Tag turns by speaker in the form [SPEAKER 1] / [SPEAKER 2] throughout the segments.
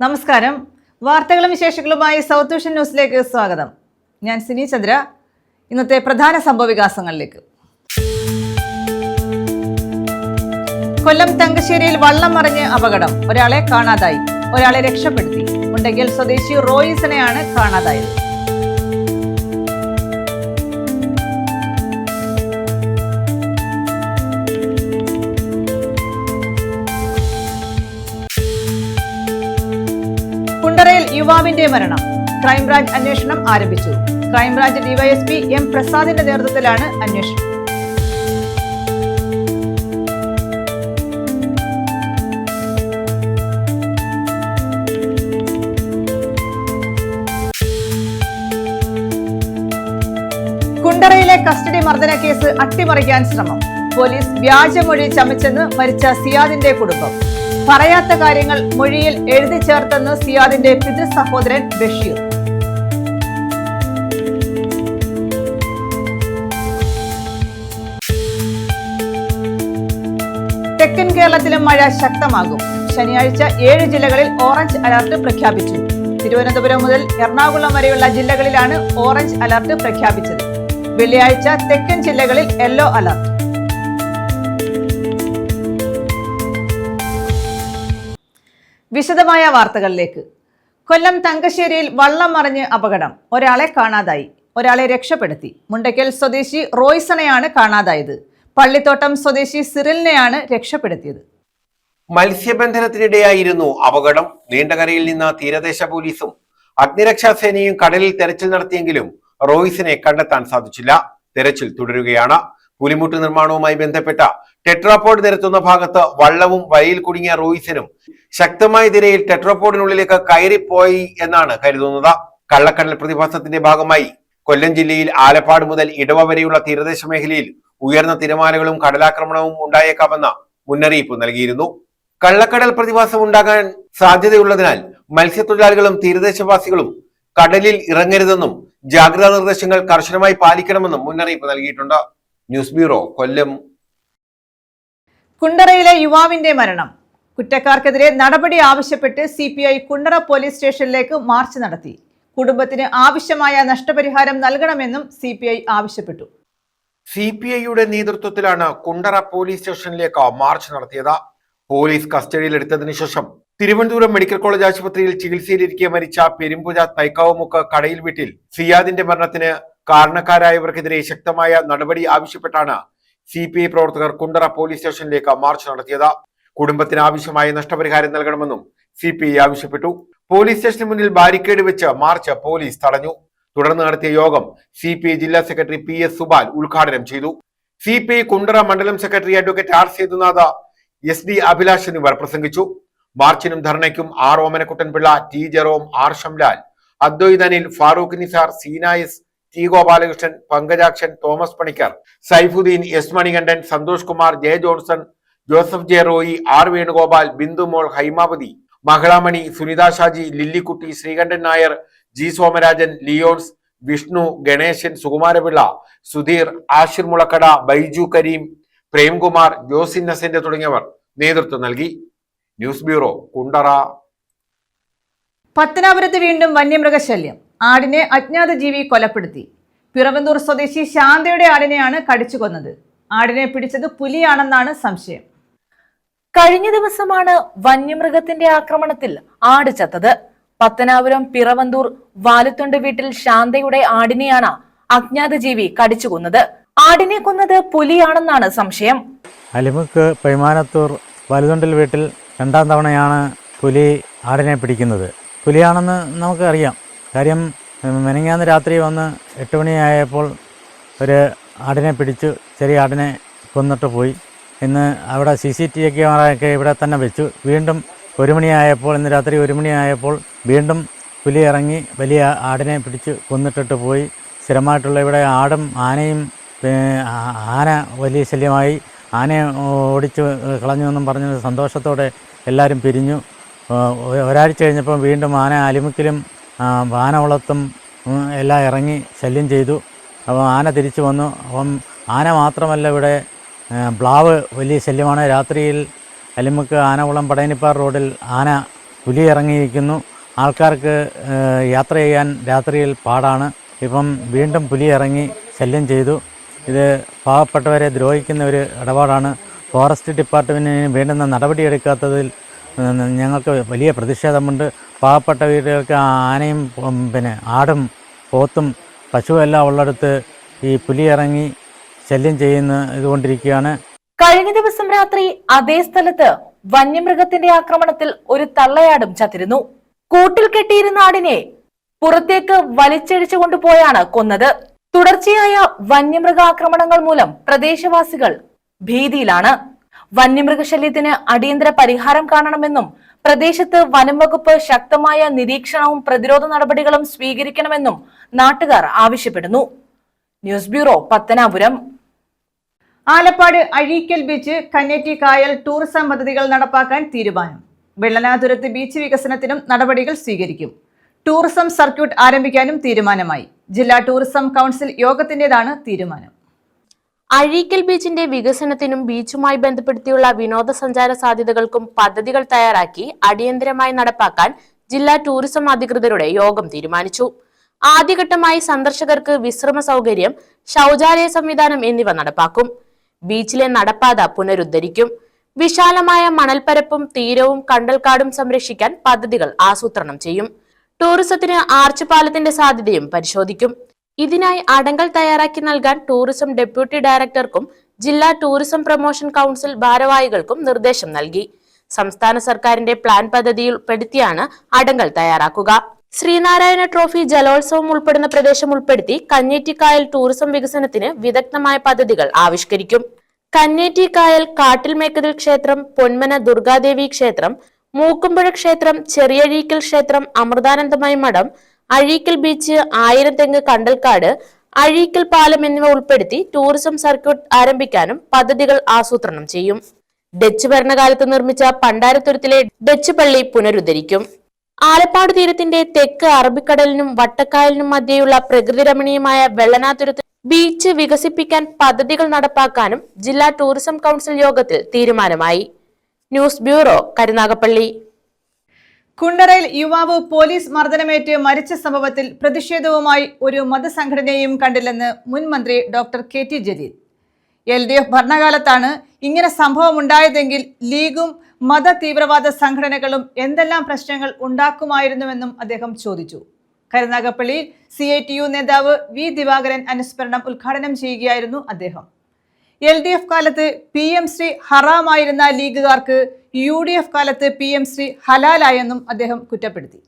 [SPEAKER 1] നമസ്കാരം. വാർത്തകളും വിശേഷങ്ങളുമായി സൗത്ത് വിഷൻ ന്യൂസിലേക്ക് സ്വാഗതം. ഞാൻ സിനി ചന്ദ്ര. ഇന്നത്തെ പ്രധാന സംഭവവികാസങ്ങളിലേക്ക്. കൊല്ലം തങ്കശ്ശേരിയിൽ വള്ളം മറിഞ്ഞ് അപകടം. ഒരാളെ കാണാതായി. ഒരാളെ രക്ഷപ്പെടുത്തി. മുണ്ടയ്ക്കൽ സ്വദേശി റോയിസിനെയാണ് കാണാതായത്. കുണ്ടറയിൽ യുവാവിന്റെ മരണം. ക്രൈംബ്രാഞ്ച് അന്വേഷണം ആരംഭിച്ചു. ക്രൈംബ്രാഞ്ച് ഡിവൈഎസ്പി എം പ്രസാദിന്റെ നേതൃത്വത്തിലാണ് അന്വേഷണം. കുണ്ടറയിലെ കസ്റ്റഡി മർദ്ദന കേസ് അട്ടിമറിക്കാൻ ശ്രമം. പോലീസ് വ്യാജമൊഴി ചമച്ചെന്ന് മരിച്ച സിയാദിന്റെ കുടുംബം. പറയാത്ത കാര്യങ്ങൾ മൊഴിയിൽ എഴുതി ചേർത്തെന്ന് സിയാദിന്റെ പിതൃ സഹോദരൻ ബഷീർ. തെക്കൻ കേരളത്തിലും മഴ ശക്തമാകും. ശനിയാഴ്ച 7 ജില്ലകളിൽ ഓറഞ്ച് അലർട്ട് പ്രഖ്യാപിച്ചു. തിരുവനന്തപുരം മുതൽ എറണാകുളം വരെയുള്ള ജില്ലകളിലാണ് ഓറഞ്ച് അലർട്ട് പ്രഖ്യാപിച്ചത്. വെള്ളിയാഴ്ച തെക്കൻ ജില്ലകളിൽ യെല്ലോ അലർട്ട്. വിശദമായ വാർത്തകളിലേക്ക്. കൊല്ലം തങ്കശ്ശേരിയിൽ വള്ളം മറിഞ്ഞ് അപകടം. ഒരാളെ കാണാതായി. ഒരാളെ രക്ഷപ്പെടുത്തി. മുണ്ടയ്ക്കൽ സ്വദേശി റോയ്സണെയാണ് കാണാതായത്. പള്ളിത്തോട്ടം സ്വദേശി സിറിലിനെയാണ് രക്ഷപ്പെടുത്തിയത്.
[SPEAKER 2] മത്സ്യബന്ധനത്തിനിടെയായിരുന്നു അപകടം. നീണ്ടകരയിൽ നിന്ന് തീരദേശ പോലീസും അഗ്നിരക്ഷാസേനയും കടലിൽ തെരച്ചിൽ നടത്തിയെങ്കിലും റോയ്സിനെ കണ്ടെത്താൻ സാധിച്ചില്ല. തെരച്ചിൽ തുടരുകയാണ്. പുലിമുട്ട് നിർമ്മാണവുമായി ബന്ധപ്പെട്ട ടെട്രാപോഡ് നിരത്തുന്ന ഭാഗത്ത് വള്ളവും വലയിൽ കുടുങ്ങിയ റോയ്സിനും ശക്തമായ തിരയിൽ ടെട്രാപോഡിനുള്ളിലേക്ക് കയറിപ്പോയി എന്നാണ് കരുതുന്നത്. കള്ളക്കടൽ പ്രതിഭാസത്തിന്റെ ഭാഗമായി കൊല്ലം ജില്ലയിൽ ആലപ്പാട് മുതൽ ഇടവ വരെയുള്ള തീരദേശ മേഖലയിൽ ഉയർന്ന തിരമാലകളും കടലാക്രമണവും ഉണ്ടായേക്കാമെന്ന മുന്നറിയിപ്പ് നൽകിയിരുന്നു. കള്ളക്കടൽ പ്രതിഭാസം ഉണ്ടാകാൻ സാധ്യതയുള്ളതിനാൽ മത്സ്യത്തൊഴിലാളികളും തീരദേശവാസികളും കടലിൽ ഇറങ്ങരുതെന്നും ജാഗ്രതാ നിർദ്ദേശങ്ങൾ കർശനമായി പാലിക്കണമെന്നും മുന്നറിയിപ്പ് നൽകിയിട്ടുണ്ട്. ന്യൂസ് ബ്യൂറോ, കൊല്ലം.
[SPEAKER 1] കുണ്ടറയിലെ യുവാവിന്റെ മരണം. കുറ്റക്കാർക്കെതിരെ നടപടി ആവശ്യപ്പെട്ട് CPI കുണ്ടറ പോലീസ് സ്റ്റേഷനിലേക്ക് മാർച്ച് നടത്തി. കുടുംബത്തിന് ആവശ്യമായ നഷ്ടപരിഹാരം നൽകണമെന്നും CPI ആവശ്യപ്പെട്ടു.
[SPEAKER 2] CPIയുടെ നേതൃത്വത്തിലാണ് കുണ്ടറ പോലീസ് സ്റ്റേഷനിലേക്ക് മാർച്ച് നടത്തിയത്. പോലീസ് കസ്റ്റഡിയിലെടുത്തതിനു ശേഷം തിരുവനന്തപുരം മെഡിക്കൽ കോളേജ് ആശുപത്രിയിൽ ചികിത്സയിലിരിക്കെ മരിച്ച പെരുമ്പുഴ തൈക്കാവുമുക്ക് കടയിൽ വീട്ടിൽ സിയാദിന്റെ മരണത്തിന് കാരണക്കാരായവർക്കെതിരെ ശക്തമായ നടപടി ആവശ്യപ്പെട്ടാണ് CPI പ്രവർത്തകർ കുണ്ടറ പോലീസ് സ്റ്റേഷനിലേക്ക് മാർച്ച് നടത്തിയത്. കുടുംബത്തിന് ആവശ്യമായ നഷ്ടപരിഹാരം നൽകണമെന്നും CPI ആവശ്യപ്പെട്ടു. പോലീസ് സ്റ്റേഷന് മുന്നിൽ ബാരിക്കേഡ് വെച്ച് മാർച്ച് പോലീസ് തടഞ്ഞു. തുടർന്ന് നടത്തിയ യോഗം CPI ജില്ലാ സെക്രട്ടറി PS സുബാൽ ഉദ്ഘാടനം ചെയ്തു. CPI കുണ്ടറ മണ്ഡലം secretary advocate R Sethunath, SD Abhilash എന്നിവർ പ്രസംഗിച്ചു. മാർച്ചിനും ധർണയ്ക്കും R Omanakuttanpillai, T Jerome, R Shamlal, Advaith Anil, Farooq Nisar, Seenayas, T Gopalakrishnan, Pankajakshan, Thomas Panicker, Saifuddin, S Manikandan, Santhosh Kumar, J Johnson, Joseph J Roy, R Venugopal, Bindumol, Haimavathi, Mahalamani, Sunitha Shaji, Lillikutty, Sreekandan Nair, G Somarajan, Leons, Vishnu, Ganesan, Sukumarapillai, Sudheer, Ashir Mulakkada, Baiju Kareem, Premkumar, Jose Innocent തുടങ്ങിയവർ നേതൃത്വം നൽകി. News bureau, Kundara.
[SPEAKER 1] പത്തനാപുരത്ത് വീണ്ടും വന്യമൃഗശല്യം. ആടിനെ അജ്ഞാത ജീവി കൊലപ്പെടുത്തി. പിറവന്തൂർ സ്വദേശി ശാന്തയുടെ ആടിനെയാണ് കടിച്ചു കൊന്നത്. ആടിനെ പിടിച്ചത് പുലിയാണെന്നാണ് സംശയം.
[SPEAKER 3] കഴിഞ്ഞ ദിവസമാണ് വന്യമൃഗത്തിന്റെ ആക്രമണത്തിൽ ആട് ചത്തത്. പത്തനാപുരം പിറവന്തൂർ വാലുത്തൊണ്ട് വീട്ടിൽ ശാന്തയുടെ ആടിനെയാണ് അജ്ഞാത ജീവി കടിച്ചു കൊന്നത്. ആടിനെ കൊന്നത് പുലിയാണെന്നാണ് സംശയം.
[SPEAKER 4] അലിമുക്ക് പൈമാനത്തൂർ വാലുതൊണ്ടിൽ വീട്ടിൽ 2ാം തവണയാണ് പുലി ആടിനെ പിടിക്കുന്നത്. പുലിയാണെന്ന് നമുക്ക് അറിയാം. കാര്യം മെനങ്ങാന്ന് രാത്രി വന്ന് 8 മണിയായപ്പോൾ ഒരു ആടിനെ പിടിച്ചു. ചെറിയ ആടിനെ കൊന്നിട്ട് പോയി. ഇന്ന് അവിടെ CCTV ക്യാമറയൊക്കെ ഇവിടെ തന്നെ വെച്ചു. വീണ്ടും 1 മണിയായപ്പോൾ, ഇന്ന് രാത്രി 1 മണിയായപ്പോൾ വീണ്ടും പുലി ഇറങ്ങി വലിയ ആടിനെ പിടിച്ച് കൊന്നിട്ടിട്ട് പോയി. സ്ഥിരമായിട്ടുള്ള ഇവിടെ ആടും ആനയും, ആന വലിയ ശല്യമായി. ആനയെ ഓടിച്ച് കളഞ്ഞു എന്നും പറഞ്ഞ് സന്തോഷത്തോടെ എല്ലാവരും പിരിഞ്ഞു. ഒരാഴ്ച കഴിഞ്ഞപ്പോൾ വീണ്ടും ആന അലിമുക്കിലും ആനവളത്തും എല്ലാം ഇറങ്ങി ശല്യം ചെയ്തു. അപ്പോൾ ആന തിരിച്ചു വന്നു. അപ്പം ആന മാത്രമല്ല, ഇവിടെ പ്ലാവ് വലിയ ശല്യമാണ്. രാത്രിയിൽ അലിമുക്ക് ആനകുളം പടയനിപ്പാർ റോഡിൽ ആന പുലി ഇറങ്ങിയിരിക്കുന്നു. ആൾക്കാർക്ക് യാത്ര ചെയ്യാൻ രാത്രിയിൽ പാടാണ്. ഇപ്പം വീണ്ടും പുലി ഇറങ്ങി ശല്യം ചെയ്തു. ഇത് പാവപ്പെട്ടവരെ ദ്രോഹിക്കുന്ന ഒരു ഇടപാടാണ്. ഫോറസ്റ്റ് ഡിപ്പാർട്ട്മെൻറ്റിന് വേണ്ടുന്ന നടപടിയെടുക്കാത്തതിൽ ഞങ്ങൾക്ക് വലിയ പ്രതിഷേധമുണ്ട്. പാവപ്പെട്ട വീടുകൾക്ക് ആനയും ആടും പോത്തും പശുവെല്ലാം ഉള്ളിടത്ത് ഈ പുലി ഇറങ്ങി ശല്യം ഇതുകൊണ്ടിരിക്കുകയാണ്.
[SPEAKER 3] കഴിഞ്ഞ ദിവസം രാത്രി അതേ സ്ഥലത്ത് വന്യമൃഗത്തിന്റെ ആക്രമണത്തിൽ ഒരു തള്ളയാടും ചത്തിരുന്നു. കൂട്ടിൽ കെട്ടിയിരുന്ന ആടിനെ പുറത്തേക്ക് വലിച്ചഴിച്ചു കൊണ്ടുപോയാണ് കൊന്നത്. തുടർച്ചയായ വന്യമൃഗാക്രമണങ്ങൾ മൂലം പ്രദേശവാസികൾ ഭീതിയിലാണ്. വന്യമൃഗശല്യത്തിന് അടിയന്തര പരിഹാരം കാണണമെന്നും പ്രദേശത്ത് വനം വകുപ്പ് ശക്തമായ നിരീക്ഷണവും പ്രതിരോധ നടപടികളും സ്വീകരിക്കണമെന്നും നാട്ടുകാർ ആവശ്യപ്പെടുന്നു. News bureau, Pathanapuram.
[SPEAKER 1] Alappad Azhikkal beach, Kanneti കായൽ ടൂറിസം പദ്ധതികൾ നടപ്പാക്കാൻ തീരുമാനം. വെള്ളനാതുരത്ത് ബീച്ച് വികസനത്തിനും നടപടികൾ സ്വീകരിക്കും. ടൂറിസം സർക്യൂട്ട് ആരംഭിക്കാനും തീരുമാനമായി. ജില്ലാ ടൂറിസം കൗൺസിൽ യോഗത്തിന്റേതാണ് തീരുമാനം.
[SPEAKER 5] അഴീക്കൽ ബീച്ചിന്റെ വികസനത്തിനും ബീച്ചുമായി ബന്ധപ്പെടുത്തിയുള്ള വിനോദസഞ്ചാര സാധ്യതകൾക്കും പദ്ധതികൾ തയ്യാറാക്കി അടിയന്തരമായി നടപ്പാക്കാൻ ജില്ലാ ടൂറിസം അധികൃതരുടെ യോഗം തീരുമാനിച്ചു. ആദ്യഘട്ടമായി സന്ദർശകർക്ക് വിശ്രമ സൗകര്യം, ശൗചാലയ സംവിധാനം എന്നിവ നടപ്പാക്കും. ബീച്ചിലെ നടപ്പാത പുനരുദ്ധരിക്കും. വിശാലമായ മണൽപ്പരപ്പും തീരവും കണ്ടൽക്കാടും സംരക്ഷിക്കാൻ പദ്ധതികൾ ആസൂത്രണം ചെയ്യും. ടൂറിസത്തിന് ആർച്ച് പാലത്തിന്റെ സാധ്യതയും പരിശോധിക്കും. ഇതിനായി അടങ്കൽ തയ്യാറാക്കി നൽകാൻ ടൂറിസം ഡെപ്യൂട്ടി ഡയറക്ടർക്കും ജില്ലാ ടൂറിസം പ്രൊമോഷൻ കൗൺസിൽ ഭാരവാഹികൾക്കും നിർദ്ദേശം നൽകി. സംസ്ഥാന സർക്കാരിന്റെ പ്ലാൻ പദ്ധതിയിൽ ഉൾപ്പെടുത്തിയാണ് അടങ്കൽ തയ്യാറാക്കുക. ശ്രീനാരായണ ട്രോഫി ജലോത്സവം ഉൾപ്പെടുന്ന പ്രദേശം ഉൾപ്പെടുത്തി കന്നേറ്റിക്കായൽ ടൂറിസം വികസനത്തിന് വിദഗ്ധമായ പദ്ധതികൾ ആവിഷ്കരിക്കും. കന്നേറ്റിക്കായൽ, കാട്ടിൽമേക്കതിൽ ക്ഷേത്രം, പൊന്മന ദുർഗാദേവി ക്ഷേത്രം, മൂക്കുമ്പുഴ ക്ഷേത്രം, ചെറിയഴീക്കൽ ക്ഷേത്രം, അമൃതാനന്ദമയി മഠം, അഴീക്കൽ ബീച്ച്, ആയിരം തെങ്ങ് കണ്ടൽക്കാട്, അഴീക്കൽ പാലം എന്നിവ ഉൾപ്പെടുത്തി ടൂറിസം സർക്യൂട്ട് ആരംഭിക്കാനും പദ്ധതികൾ ആസൂത്രണം ചെയ്യും. ഡച്ച് ഭരണകാലത്ത് നിർമ്മിച്ച പണ്ടാരത്തുരുത്തിലെ ഡച്ച് പള്ളി പുനരുദ്ധരിക്കും. ആലപ്പാട് തീരത്തിന്റെ തെക്ക് അറബിക്കടലിനും വട്ടക്കായലിനും മധ്യേയുള്ള പ്രകൃതി രമണീയമായ വെള്ളനാതുരത്ത് ബീച്ച് വികസിപ്പിക്കാൻ പദ്ധതികൾ നടപ്പാക്കാനും ജില്ലാ ടൂറിസം കൗൺസിൽ യോഗത്തിൽ തീരുമാനമായി. News bureau, Karunagappally.
[SPEAKER 1] കുണ്ടറയിൽ യുവാവ് പോലീസ് മർദ്ദനമേറ്റ് മരിച്ച സംഭവത്തിൽ പ്രതിഷേധവുമായി ഒരു മതസംഘടനയെയും കണ്ടില്ലെന്ന് മുൻ മന്ത്രി doctor K T Jaleel. LDF ഭരണകാലത്താണ് ഇങ്ങനെ സംഭവം ഉണ്ടായതെങ്കിൽ ലീഗും മത തീവ്രവാദ സംഘടനകളും എന്തെല്ലാം പ്രശ്നങ്ങൾ ഉണ്ടാക്കുമായിരുന്നുവെന്നും അദ്ദേഹം ചോദിച്ചു. കരുനാഗപ്പള്ളിയിൽ CITU നേതാവ് വി ദിവാകരൻ അനുസ്മരണം ഉദ്ഘാടനം ചെയ്യുകയായിരുന്നു അദ്ദേഹം. LDF കാലത്ത് PM ശ്രീ ഹറാമായിരുന്ന ലീഗുകാർക്ക് UDF കാലത്ത് PM ശ്രീ ഹലാലായെന്നും അദ്ദേഹം കുറ്റപ്പെടുത്തി.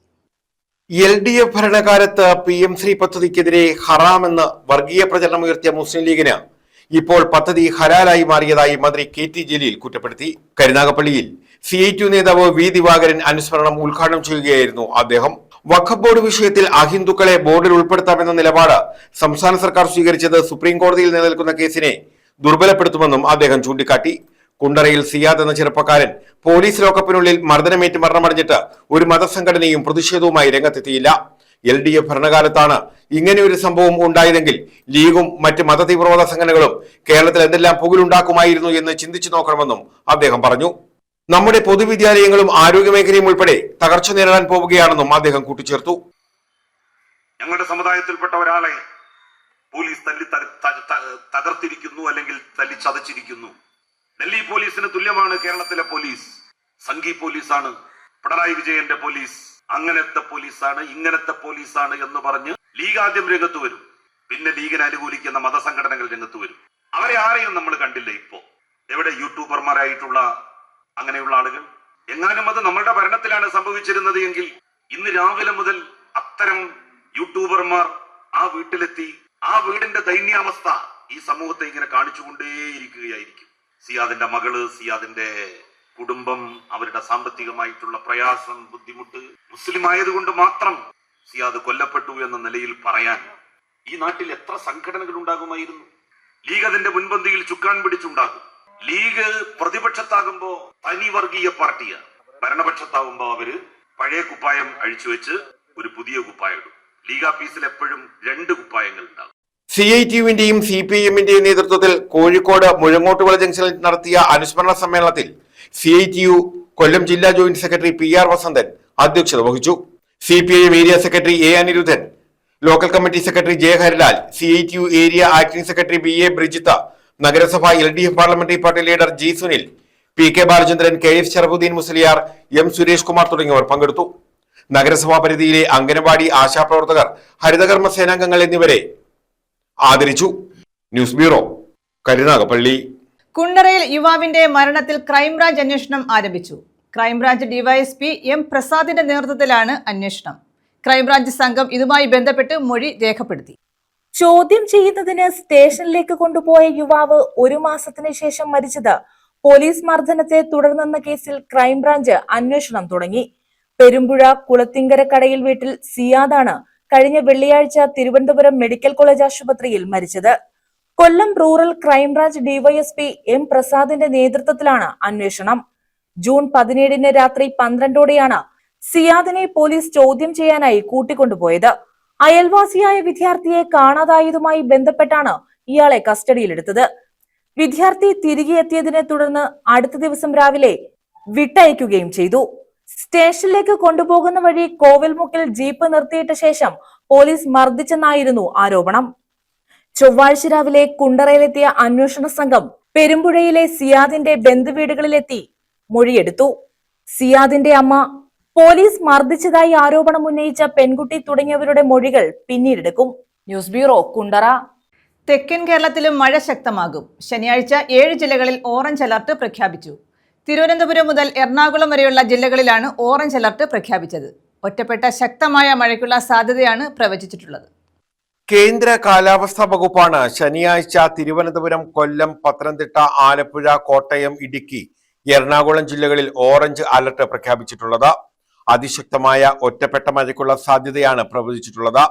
[SPEAKER 2] LDF ഭരണകാലത്ത് PM ശ്രീ പദ്ധതിക്കെതിരെ ഹറാമെന്ന് വർഗീയ പ്രചരണം ഉയർത്തിയ മുസ്ലിം ലീഗിന് ഇപ്പോൾ പദ്ധതി ഹലാലായി മാറിയതായി മന്ത്രി KT ജലീൽ കുറ്റപ്പെടുത്തി. കരുനാഗപ്പള്ളിയിൽ CITU നേതാവ് വി ദിവാകരൻ അനുസ്മരണം ഉദ്ഘാടനം ചെയ്യുകയായിരുന്നു അദ്ദേഹം. വഖഫ് ബോർഡ് വിഷയത്തിൽ അഹിന്ദുക്കളെ ബോർഡിൽ ഉൾപ്പെടുത്താമെന്ന നിലപാട് സംസ്ഥാന സർക്കാർ സ്വീകരിച്ചത് സുപ്രീം കോടതിയിൽ നിലനിൽക്കുന്ന കേസിനെ ദുർബലപ്പെടുത്തുമെന്നും അദ്ദേഹം ചൂണ്ടിക്കാട്ടി. കുണ്ടറയിൽ സിയാദ് എന്ന ചെറുപ്പക്കാരൻ പോലീസ് ലോക്കപ്പിനുള്ളിൽ മർദ്ദനമേറ്റ് മരണമടഞ്ഞിട്ട് ഒരു മതസംഘടനയും പ്രതിഷേധവുമായി രംഗത്തെത്തിയില്ല. LDF ഭരണകാലത്താണ് ഇങ്ങനെയൊരു സംഭവം ഉണ്ടായതെങ്കിൽ ലീഗും മറ്റ് മതതീവ്രവാദ സംഘടനകളും കേരളത്തിൽ എന്തെല്ലാം പുകലുണ്ടാക്കുമായിരുന്നു എന്ന് ചിന്തിച്ചു നോക്കണമെന്നും അദ്ദേഹം പറഞ്ഞു. നമ്മുടെ പൊതുവിദ്യാലയങ്ങളും ആരോഗ്യമേഖലയും ഉൾപ്പെടെ തകർച്ച നേരിടാൻ പോവുകയാണെന്നും അദ്ദേഹം കൂട്ടിച്ചേർത്തു.
[SPEAKER 6] ഞങ്ങളുടെ സമുദായത്തിൽപ്പെട്ട ഒരാളെ പോലീസ് തകർത്തിരിക്കുന്നു, അല്ലെങ്കിൽ തല്ലി ചതച്ചിരിക്കുന്നു. ഡൽഹി പോലീസിന് തുല്യമാണ് കേരളത്തിലെ പോലീസ്. സംഘി പോലീസാണ് പിണറായി വിജയന്റെ പോലീസ്. അങ്ങനത്തെ പോലീസാണ്, ഇങ്ങനത്തെ പോലീസാണ് എന്ന് പറഞ്ഞ് ലീഗ് ആദ്യം രംഗത്ത് വരും. പിന്നെ ലീഗിനെ അനുകൂലിക്കുന്ന മതസംഘടനകൾ രംഗത്ത് വരും. അവരെ ആരെയും നമ്മൾ കണ്ടില്ല. ഇപ്പോ എവിടെ യൂട്യൂബർമാരായിട്ടുള്ള അങ്ങനെയുള്ള ആളുകൾ? എങ്ങാനും അത് നമ്മളുടെ ഭരണത്തിലാണ് സംഭവിച്ചിരുന്നത് എങ്കിൽ ഇന്ന് രാവിലെ മുതൽ അത്തരം യൂട്യൂബർമാർ ആ വീട്ടിലെത്തി ആ വീടിന്റെ ദൈന്യാവസ്ഥ ഈ സമൂഹത്തെ ഇങ്ങനെ കാണിച്ചുകൊണ്ടേയിരിക്കുകയായിരിക്കും. സിയാദിന്റെ മകള്, സിയാദിന്റെ കുടുംബം, അവരുടെ സാമ്പത്തികമായിട്ടുള്ള പ്രയാസം, ബുദ്ധിമുട്ട്, മുസ്ലിം ആയതുകൊണ്ട് മാത്രം സിയാദ് കൊല്ലപ്പെട്ടു എന്ന നിലയിൽ പറയാൻ ഈ നാട്ടിൽ എത്ര സംഘടനകൾ ഉണ്ടാകുമായിരുന്നു? ലീഗ് അതിന്റെ മുൻപന്തിയിൽ ചുക്കാൻ പിടിച്ചുണ്ടാകും. ലീഗ് പ്രതിപക്ഷത്താകുമ്പോ തനി വർഗീയ പാർട്ടിയാണ്. ഭരണപക്ഷത്താകുമ്പോ അവര് പഴയ കുപ്പായം അഴിച്ചുവെച്ച് ഒരു പുതിയ കുപ്പായം ഇടും. ലീഗ് ആഫീസിൽ എപ്പോഴും 2 കുപ്പായങ്ങൾ ഉണ്ടാകും.
[SPEAKER 2] CITUവിന്റെയും CPM-ന്റെയും നേതൃത്വത്തിൽ കോഴിക്കോട് മുഴങ്ങോട്ടുകുള ജംഗ്ഷനിൽ നടത്തിയ അനുസ്മരണ സമ്മേളനത്തിൽ CITU കൊല്ലം ജില്ലാ ജോയിന്റ് സെക്രട്ടറി PR വസന്തൻ അധ്യക്ഷത വഹിച്ചു. CPIM area secretary A. Aniruddhan, local committee secretary J. Harilal, CITU area acting secretary BA. Brijitha, നഗരസഭ LDF parliamentary party leader G. Sunil, PK. Balachandran, KF. Sharafuddin Musliyar, M. Suresh Kumar തുടങ്ങിയവർ പങ്കെടുത്തു. നഗരസഭാ പരിധിയിലെ അംഗനവാടി ആശാപ്രവർത്തകർ, ഹരിതകർമ്മ സേനാംഗങ്ങൾ എന്നിവരെ ആദരിച്ചു. News bureau, Karunagappally.
[SPEAKER 1] കുണ്ടറയിൽ യുവാവിന്റെ മരണത്തിൽ ക്രൈംബ്രാഞ്ച് അന്വേഷണം ആരംഭിച്ചു. Crime branch DYSP M. പ്രസാദിന്റെ നേതൃത്വത്തിലാണ് അന്വേഷണം. ക്രൈംബ്രാഞ്ച് സംഘം ഇതുമായി ബന്ധപ്പെട്ട് മൊഴി രേഖപ്പെടുത്തി.
[SPEAKER 3] ചോദ്യം ചെയ്യുന്നതിന് സ്റ്റേഷനിലേക്ക് കൊണ്ടുപോയ യുവാവ് 1 മാസത്തിന് ശേഷം മരിച്ചത് പോലീസ് മർദ്ദനത്തെ തുടർന്നെന്ന കേസിൽ ക്രൈംബ്രാഞ്ച് അന്വേഷണം തുടങ്ങി. പെരുമ്പുഴ കുളത്തിങ്കര കടയിൽ വീട്ടിൽ സിയാദാണ് കഴിഞ്ഞ വെള്ളിയാഴ്ച തിരുവനന്തപുരം മെഡിക്കൽ കോളേജ് ആശുപത്രിയിൽ മരിച്ചത്. കൊല്ലം റൂറൽ ക്രൈംബ്രാഞ്ച് ഡിവൈഎസ്പി M. പ്രസാദിന്റെ നേതൃത്വത്തിലാണ് അന്വേഷണം. ജൂൺ 17 രാത്രി 12ഓടെയാണ് സിയാദിനെ പോലീസ് ചോദ്യം ചെയ്യാനായി കൂട്ടിക്കൊണ്ടുപോയത്. അയൽവാസിയായ വിദ്യാർത്ഥിയെ കാണാതായതുമായി ബന്ധപ്പെട്ടാണ് ഇയാളെ കസ്റ്റഡിയിലെടുത്തത്. വിദ്യാർത്ഥി തിരികെ എത്തിയതിനെ തുടർന്ന് അടുത്ത ദിവസം രാവിലെ വിട്ടയക്കുകയും ചെയ്തു. സ്റ്റേഷനിലേക്ക് കൊണ്ടുപോകുന്ന വഴി കോവിൽമുക്കിൽ ജീപ്പ് നിർത്തിയിട്ട ശേഷം പോലീസ് മർദ്ദിച്ചെന്നായിരുന്നു ആരോപണം. ചൊവ്വാഴ്ച രാവിലെ കുണ്ടറയിലെത്തിയ അന്വേഷണ സംഘം പെരുമ്പുഴയിലെ സിയാദിന്റെ ബന്ധുവീടുകളിലെത്തി മൊഴിയെടുത്തു. സിയാദിന്റെ അമ്മ, പോലീസ് മർദ്ദിച്ചതായി ആരോപണം ഉന്നയിച്ച പെൺകുട്ടി തുടങ്ങിയവരുടെ മൊഴികൾ പിന്നീടെടുക്കും. News bureau, Kundara.
[SPEAKER 1] തെക്കൻ കേരളത്തിലും മഴ ശക്തമാകും. ശനിയാഴ്ച 7 ജില്ലകളിൽ ഓറഞ്ച് അലർട്ട് പ്രഖ്യാപിച്ചു. തിരുവനന്തപുരം മുതൽ എറണാകുളം വരെയുള്ള ജില്ലകളിലാണ് ഓറഞ്ച് അലർട്ട് പ്രഖ്യാപിച്ചത്. ഒറ്റപ്പെട്ട ശക്തമായ മഴയ്ക്കുള്ള സാധ്യതയാണ് പ്രവചിച്ചിട്ടുള്ളത്.
[SPEAKER 2] കേന്ദ്ര കാലാവസ്ഥാ വകുപ്പാണ് ശനിയാഴ്ച തിരുവനന്തപുരം, കൊല്ലം, പത്തനംതിട്ട, ആലപ്പുഴ, കോട്ടയം, ഇടുക്കി, എറണാകുളം ജില്ലകളിൽ ഓറഞ്ച് അലർട്ട് പ്രഖ്യാപിച്ചിട്ടുള്ളത്. അതിശക്തമായ ഒറ്റപ്പെട്ട മഴയ്ക്കുള്ള സാധ്യതയാണ് പ്രവചിച്ചിട്ടുള്ളത്.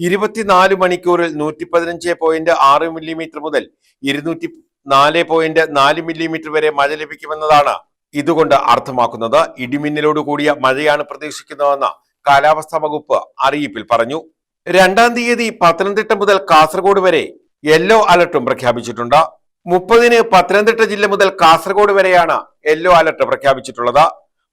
[SPEAKER 2] 24 മണിക്കൂറിൽ 115.6 മില്ലിമീറ്റർ മുതൽ 204.4 മില്ലിമീറ്റർ വരെ മഴ ലഭിക്കുമെന്നതാണ് ഇതുകൊണ്ട് അർത്ഥമാക്കുന്നത്. ഇടിമിന്നലോട് കൂടിയ മഴയാണ് പ്രതീക്ഷിക്കുന്നതെന്ന് കാലാവസ്ഥാ വകുപ്പ് അറിയിപ്പിൽ പറഞ്ഞു. 2-ാം തീയതി പത്തനംതിട്ട മുതൽ കാസർഗോഡ് വരെ യെല്ലോ അലർട്ടും പ്രഖ്യാപിച്ചിട്ടുണ്ട്. 30-ന് പത്തനംതിട്ട ജില്ല മുതൽ കാസർഗോഡ് വരെയാണ് യെല്ലോ അലർട്ട് പ്രഖ്യാപിച്ചിട്ടുള്ളത്.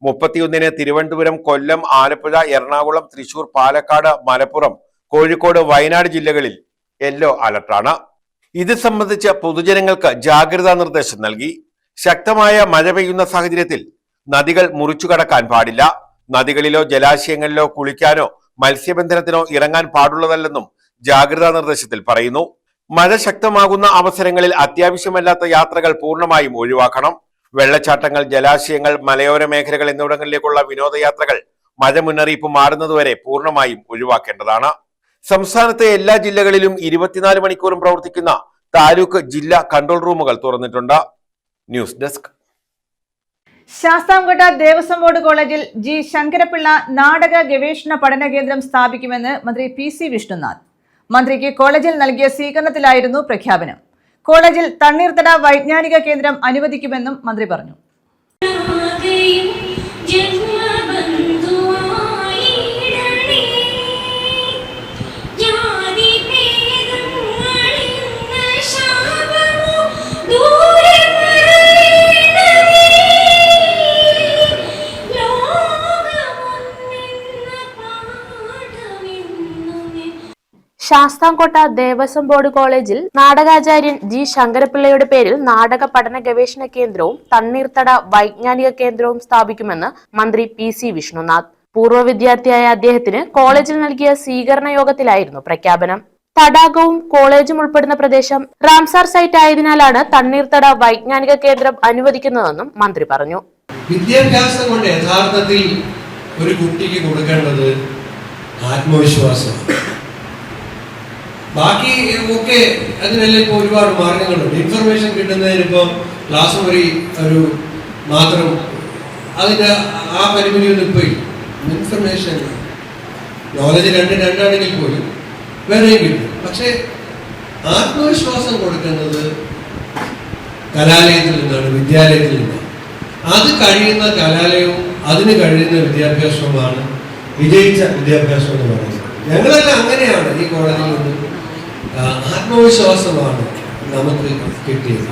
[SPEAKER 2] 31-ന് തിരുവനന്തപുരം, കൊല്ലം, ആലപ്പുഴ, എറണാകുളം, തൃശൂർ, പാലക്കാട്, മലപ്പുറം, കോഴിക്കോട്, വയനാട് ജില്ലകളിൽ യെല്ലോ അലർട്ടാണ്. ഇത് സംബന്ധിച്ച് പൊതുജനങ്ങൾക്ക് ജാഗ്രതാ നിർദ്ദേശം നൽകി. ശക്തമായ മഴ പെയ്യുന്ന സാഹചര്യത്തിൽ നദികൾ മുറിച്ചു കടക്കാൻ പാടില്ല. നദികളിലോ ജലാശയങ്ങളിലോ കുളിക്കാനോ മത്സ്യബന്ധനത്തിനോ ഇറങ്ങാൻ പാടുള്ളതല്ലെന്നും ജാഗ്രതാ നിർദ്ദേശത്തിൽ പറയുന്നു. മഴ ശക്തമാകുന്ന അവസരങ്ങളിൽ അത്യാവശ്യമല്ലാത്ത യാത്രകൾ പൂർണ്ണമായും ഒഴിവാക്കണം. വെള്ളച്ചാട്ടങ്ങൾ, ജലാശയങ്ങൾ, മലയോര മേഖലകൾ എന്നിവിടങ്ങളിലേക്കുള്ള വിനോദയാത്രകൾ മഴ മുന്നറിയിപ്പ് മാറുന്നതുവരെ പൂർണ്ണമായും ഒഴിവാക്കേണ്ടതാണ്. സംസ്ഥാനത്തെ എല്ലാ ജില്ലകളിലും 24 മണിക്കൂറും പ്രവർത്തിക്കുന്ന താലൂക്ക്, ജില്ലാ കൺട്രോൾ റൂമുകൾ തുറന്നിട്ടുണ്ട്. News desk.
[SPEAKER 1] Sasthamcotta Devaswom board കോളേജിൽ G. ശങ്കരപ്പിള്ള നാടക ഗവേഷണ പഠന കേന്ദ്രം സ്ഥാപിക്കുമെന്ന് മന്ത്രി PC. വിഷ്ണുനാഥ്. മന്ത്രിക്ക് കോളേജിൽ നൽകിയ സ്വീകരണത്തിലായിരുന്നു പ്രഖ്യാപനം. കോളേജിൽ തണ്ണീർത്തട വൈജ്ഞാനിക കേന്ദ്രം അനുവദിക്കുമെന്നും മന്ത്രി പറഞ്ഞു.
[SPEAKER 5] ശാസ്താംകോട്ട ദേവസ്വം ബോർഡ് കോളേജിൽ നാടകാചാര്യൻ G. ശങ്കരപ്പിള്ളയുടെ പേരിൽ നാടക പഠന ഗവേഷണ കേന്ദ്രവും തണ്ണീർത്തട വൈജ്ഞാനിക കേന്ദ്രവും സ്ഥാപിക്കുമെന്ന് മന്ത്രി PC. വിഷ്ണുനാഥ്. പൂർവ്വ വിദ്യാർത്ഥിയായ അദ്ദേഹത്തിന് കോളേജിൽ നൽകിയ സ്വീകരണ യോഗത്തിലായിരുന്നു പ്രഖ്യാപനം. തടാകവും കോളേജും ഉൾപ്പെടുന്ന പ്രദേശം റാംസാർ സൈറ്റ് ആയതിനാലാണ് തണ്ണീർത്തട വൈജ്ഞാനിക കേന്ദ്രം അനുവദിക്കുന്നതെന്നും മന്ത്രി പറഞ്ഞു.
[SPEAKER 7] വിദ്യാഭ്യാസം കൊണ്ട് യഥാർത്ഥത്തിൽ ഒരു കുട്ടിക്ക് കൊടുക്കേണ്ടത് ആത്മവിശ്വാസമാണ്. ബാക്കി ഒക്കെ അതിനെല്ലാം ഇപ്പോൾ ഒരുപാട് മാർഗങ്ങളുണ്ട്. ഇൻഫർമേഷൻ കിട്ടുന്നതിന് ഇപ്പോൾ ക്ലാസ് മുറി ഒരു മാത്രം അതിൻ്റെ ആ പരിമിതിയൊന്നും ഇപ്പോൾ ഇല്ല. ഇൻഫർമേഷൻ നോളജ് രണ്ടാണെങ്കിൽ പോലും വേറെയും കിട്ടും. പക്ഷേ ആത്മവിശ്വാസം കൊടുക്കേണ്ടത് കലാലയത്തിൽ നിന്നാണ്, വിദ്യാലയത്തിൽ നിന്നാണ്. അത് കഴിയുന്ന കലാലയവും അതിന് കഴിയുന്ന വിദ്യാഭ്യാസവുമാണ് വിജയിച്ച വിദ്യാഭ്യാസം എന്ന് പറയുന്നത്. ഞങ്ങളെല്ലാം അങ്ങനെയാണ്. ഈ കോളേജിൽ നിന്ന് ആത്മവിശ്വാസമാണ് നമുക്ക് കിട്ടിയത്.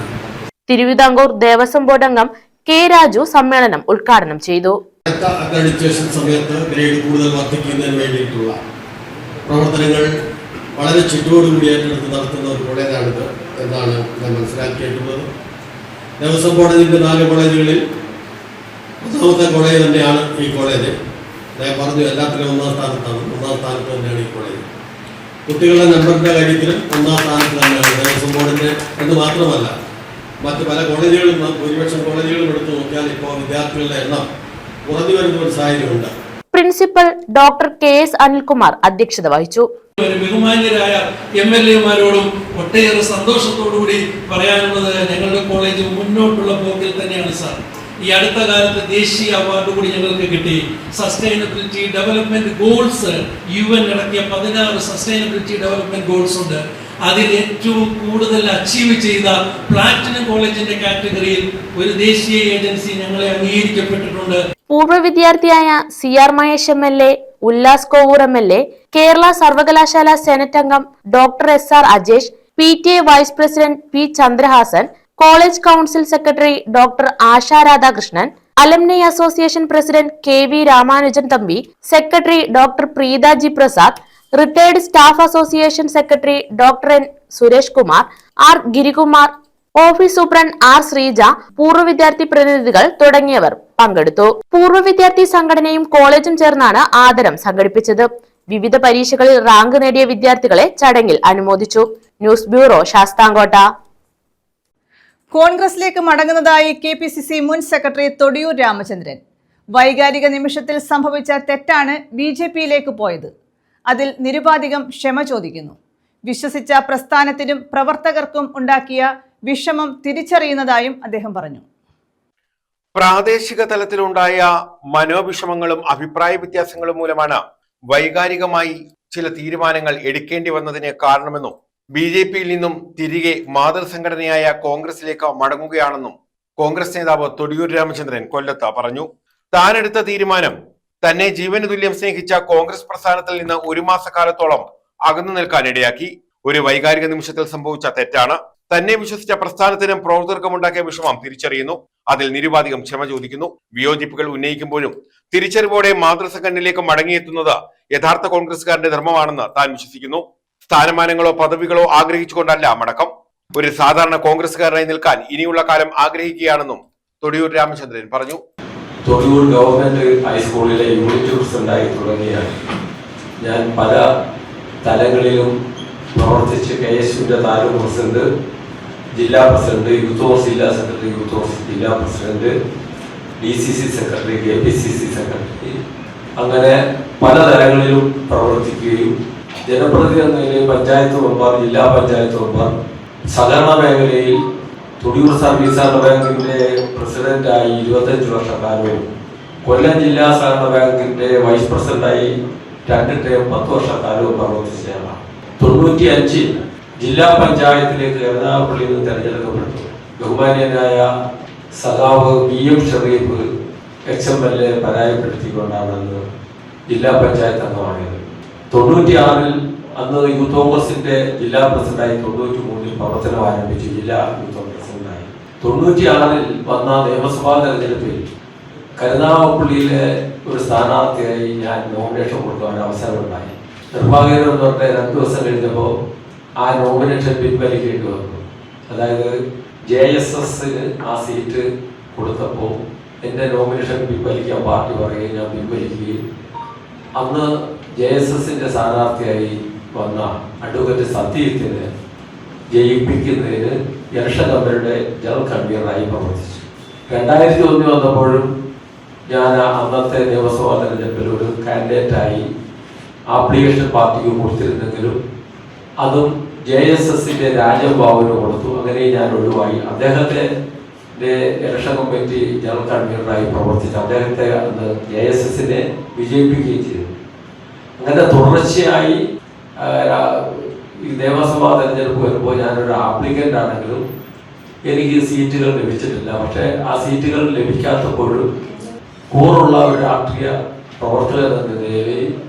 [SPEAKER 5] തിരുവിതാംകൂർ ദേവസ്വം ബോർഡ് അംഗം K. രാജു സമ്മേളനം ഉദ്ഘാടനം ചെയ്തു.
[SPEAKER 7] അക്രഡിറ്റേഷൻ സമയത്ത് ഗ്രേഡ് കൂടുതൽ വർദ്ധിക്കുന്നതിന് വേണ്ടിയിട്ടുള്ള പ്രവർത്തനങ്ങൾ വളരെ ചിട്ടയോടുകൂടി ഏറ്റെടുത്ത് നടത്തുന്ന ഒരു കോളേജാണിത് എന്നാണ് ഞാൻ മനസ്സിലാക്കിയിട്ടുള്ളത്. ദേവസ്വം കോളേജിൻ്റെ 4 കോളേജുകളിൽ ഒന്നാമത്തെ കോളേജ് തന്നെയാണ് ഈ കോളേജ്. ഞാൻ പറഞ്ഞു എല്ലാത്തിലും 1ാം സ്ഥാനത്താണ്. 1ാം സ്ഥാനത്ത് തന്നെയാണ് ഈ കോളേജ്. കുട്ടികളുടെ നമ്പറിൻ്റെ കാര്യത്തിലും 1ാം സ്ഥാനത്ത് തന്നെയാണ് ദേവസ്വം ബോർഡിൻ്റെ എന്ന് മാത്രമല്ല മറ്റ് പല കോളേജുകളും ഭൂരിപക്ഷം കോളേജുകളും എടുത്തു നോക്കിയാൽ ഇപ്പോൾ വിദ്യാർത്ഥികളുടെ എണ്ണം കുറഞ്ഞു വരുന്ന ഒരു സാഹചര്യമുണ്ട്.
[SPEAKER 5] പ്രിൻസിപ്പൽ ഡോക്ടർ KS അനിൽകുമാർ അധ്യക്ഷത വഹിച്ചു.
[SPEAKER 7] ബഹുമാന്യരായ MLA-മാരോടും ഒട്ടേറെ സന്തോഷത്തോടുകൂടി പറയാനുള്ളത് ഞങ്ങളുടെ കോളേജ് മുന്നോട്ടുള്ള പോക്കിൽ തന്നെയാണ് സാർ. ഈ അടുത്ത കാലത്ത് ദേശീയ അവാർഡ് കൂടി ഞങ്ങൾക്ക് കിട്ടി. സസ്റ്റൈനബിലിറ്റി ഡെവലപ്മെന്റ് ഗോൾസ് UN ഇറക്കിയ 16 സസ്റ്റൈനബിലിറ്റി ഡെവലപ്മെന്റ് ഗോൾസ് ഉണ്ട്. അതിൽ ഏറ്റവും കൂടുതൽ അച്ചീവ് ചെയ്ത പ്ലാറ്റിനം കോളേജിന്റെ കാറ്റഗറിയിൽ ഒരു ദേശീയ ഏജൻസി ഞങ്ങളെ അംഗീകരിക്കപ്പെട്ടിട്ടുണ്ട്.
[SPEAKER 5] പൂർവ്വ വിദ്യാർത്ഥിയായ CR Mahesh MLA, Ullas Kovoor MLA, Kerala സർവകലാശാല സെനറ്റ് അംഗം doctor SR Ajesh, PTA vice president P Chandrahasan, college council secretary doctor Asha Radhakrishnan, alumni association president KV Ramanujan Thampi, secretary doctor Preetha G Prasad, retired staff association secretary doctor N Suresh Kumar, R Girikumar, office superintendent R Sreeja, പൂർവ്വ വിദ്യാർത്ഥി പ്രതിനിധികൾ തുടങ്ങിയവർ പങ്കെടുത്തു. പൂർവ്വ വിദ്യാർത്ഥി സംഘടനയും കോളേജും ചേർന്നാണ് ആദരം സംഘടിപ്പിച്ചത്. വിവിധ പരീക്ഷകളിൽ റാങ്ക് നേടിയ വിദ്യാർത്ഥികളെ ചടങ്ങിൽ അനുമോദിച്ചു. News bureau, Sasthamcotta.
[SPEAKER 1] കോൺഗ്രസിലേക്ക് മടങ്ങുന്നതായി KPCC മുൻ സെക്രട്ടറി തൊടിയൂർ രാമചന്ദ്രൻ. വൈകാരിക നിമിഷത്തിൽ സംഭവിച്ച തെറ്റാണ് BJPയിലേക്ക് പോയത്. അതിൽ നിരുപാധികം ക്ഷമ ചോദിക്കുന്നു. വിശ്വസിച്ച പ്രസ്ഥാനത്തിനും പ്രവർത്തകർക്കും ഉണ്ടാക്കിയ വിഷമം തിരിച്ചറിയുന്നതായും അദ്ദേഹം പറഞ്ഞു.
[SPEAKER 2] പ്രാദേശിക തലത്തിലുണ്ടായ മനോവിഷമങ്ങളും അഭിപ്രായ വ്യത്യാസങ്ങളും മൂലമാണ് വൈകാരികമായി ചില തീരുമാനങ്ങൾ എടുക്കേണ്ടി വന്നതിന് കാരണമെന്നും BJPയിൽ നിന്നും തിരികെ മാതൃസംഘടനയായ കോൺഗ്രസിലേക്ക് മടങ്ങുകയാണെന്നും കോൺഗ്രസ് നേതാവ് തൊടിയൂർ രാമചന്ദ്രൻ കൊല്ലത്ത് പറഞ്ഞു. താനെടുത്ത തീരുമാനം തന്നെ ജീവന് തുല്യം സ്നേഹിച്ച കോൺഗ്രസ് പ്രസ്ഥാനത്തിൽ നിന്ന് 1 മാസക്കാലത്തോളം അകന്നു നിൽക്കാൻ ഇടയാക്കി. ഒരു വൈകാരിക നിമിഷത്തിൽ സംഭവിച്ച തെറ്റാണ്. തന്നെ വിശ്വസിച്ച പ്രസ്ഥാനത്തിനും പ്രവർത്തകർക്കും ഉണ്ടാക്കിയ വിഷമം തിരിച്ചറിയുന്നു. അതിൽ നിരുപാധികം ക്ഷമ ചോദിക്കുന്നു. വിയോജിപ്പുകൾ ഉന്നയിക്കുമ്പോഴും തിരിച്ചറിവോടെ മാതൃസംഘടനയിലേക്ക് മടങ്ങിയെത്തുന്നത് യഥാർത്ഥ കോൺഗ്രസുകാരന്റെ ധർമ്മമാണെന്ന് താൻ വിശ്വസിക്കുന്നു. സ്ഥാനമാനങ്ങളോ പദവികളോ ആഗ്രഹിച്ചുകൊണ്ടല്ല മടക്കം. ഒരു സാധാരണ കോൺഗ്രസുകാരനായി നിൽക്കാൻ ഇനിയുള്ള കാലം ആഗ്രഹിക്കുകയാണെന്നും തൊടിയൂർ രാമചന്ദ്രൻ പറഞ്ഞു.
[SPEAKER 8] തൊടിയൂർ ഗവൺമെന്റ് ഹൈസ്കൂളിലെ യൂണിറ്റ് പ്രസിഡന്റായി തുടങ്ങിയാണ്. ഞാൻ പല തലങ്ങളിലും പ്രവർത്തിച്ച് KSUവിന്റെ താലൂക്ക് പ്രസിഡന്റ്, ജില്ലാ പ്രസിഡന്റ്, യൂത്ത് കോൺഗ്രസ് ജില്ലാ സെക്രട്ടറി, യൂത്ത് കോൺഗ്രസ് ജില്ലാ president, DCC secretary, KPCC secretary, അങ്ങനെ പല തലങ്ങളിലും പ്രവർത്തിക്കുകയും ജനപ്രതിനിധി എന്ന നിലയിൽ പഞ്ചായത്ത് മെമ്പർ, ജില്ലാ പഞ്ചായത്ത് മെമ്പർ, സഹകരണ മേഖലയിൽ തൊടിയൂർ സർവീസ് സഹകരണ ബാങ്കിന്റെ പ്രസിഡന്റായി 25 വർഷക്കാലവും കൊല്ലം ജില്ലാ സഹകരണ ബാങ്കിന്റെ വൈസ് പ്രസിഡന്റായി 2 ടേം 10 വർഷക്കാലവും പ്രവർത്തിച്ചതാണ്. 95 ജില്ലാ പഞ്ചായത്തിലേക്ക് കരുനാഗപ്പള്ളിയിൽ നിന്ന് തെരഞ്ഞെടുക്കപ്പെട്ടു. ബഹുമാന്യനായ സഖാവ് BM ഷറീഫ് XMLA പരാജയപ്പെടുത്തിക്കൊണ്ടാണ് അന്ന് ജില്ലാ പഞ്ചായത്ത് അംഗമായത്. 96 അന്ന് യൂത്ത് കോൺഗ്രസിന്റെ ജില്ലാ പ്രസിഡന്റായി 93 പ്രവർത്തനം ആരംഭിച്ചു. ജില്ലാ യൂത്ത് കോൺഗ്രസിനായി 96 വന്ന നിയമസഭാ തെരഞ്ഞെടുപ്പിൽ കരുനാഗപ്പള്ളിയിലെ ഒരു സ്ഥാനാർത്ഥിയായി ഞാൻ നോമിനേഷൻ കൊടുക്കാൻ അവസരമുണ്ടായി. നിർഭാഗ്യം തൊട്ട് 2 ദിവസം കഴിഞ്ഞപ്പോൾ ആ നോമിനേഷൻ പിൻവലിക്കേണ്ടി വന്നു. അതായത് JSSന് ആ സീറ്റ് കൊടുത്തപ്പോൾ എൻ്റെ നോമിനേഷൻ പിൻവലിക്കാൻ പാർട്ടി പറയുകയും ഞാൻ പിൻവലിക്കുകയും അന്ന് JSSന്റെ സ്ഥാനാർത്ഥിയായി വന്ന അഡ്വക്കേറ്റ് സത്യത്തിന് ജയിപ്പിക്കുന്നതിന് ഇലക്ഷൻ കമ്മിറ്റിയുടെ ജനറൽ കൺവീനറായി പ്രവർത്തിച്ചു. 2001 വന്നപ്പോഴും ഞാൻ അന്നത്തെ നിയമസഭാ തെരഞ്ഞെടുപ്പിൽ ഒരു കാൻഡിഡേറ്റായി ആപ്ലിക്കേഷൻ പാർട്ടിക്ക് കൊടുത്തിരുന്നെങ്കിലും അതും JSSന്റെ രാജബാബുവിന് കൊടുത്തു. അങ്ങനെ ഞാൻ ഒഴിവായി. അദ്ദേഹത്തെ ഇലക്ഷൻ കമ്മിറ്റി ജനറൽ കൺവീനറായി പ്രവർത്തിച്ചു. അദ്ദേഹത്തെ അന്ന് JSSനെ വിജയിപ്പിക്കുകയും ചെയ്തു. അങ്ങനെ തുടർച്ചയായി ഈ നിയമസഭാ തെരഞ്ഞെടുപ്പ് വരുമ്പോൾ ഞാനൊരു ആപ്ലിക്കൻ്റ് ആണെങ്കിലും എനിക്ക് സീറ്റുകൾ ലഭിച്ചിട്ടില്ല. പക്ഷേ ആ സീറ്റുകൾ ലഭിക്കാത്തപ്പോഴും കൂറുള്ള ഒരു രാഷ്ട്രീയ പ്രവർത്തകർ എന്ന നിലയിൽ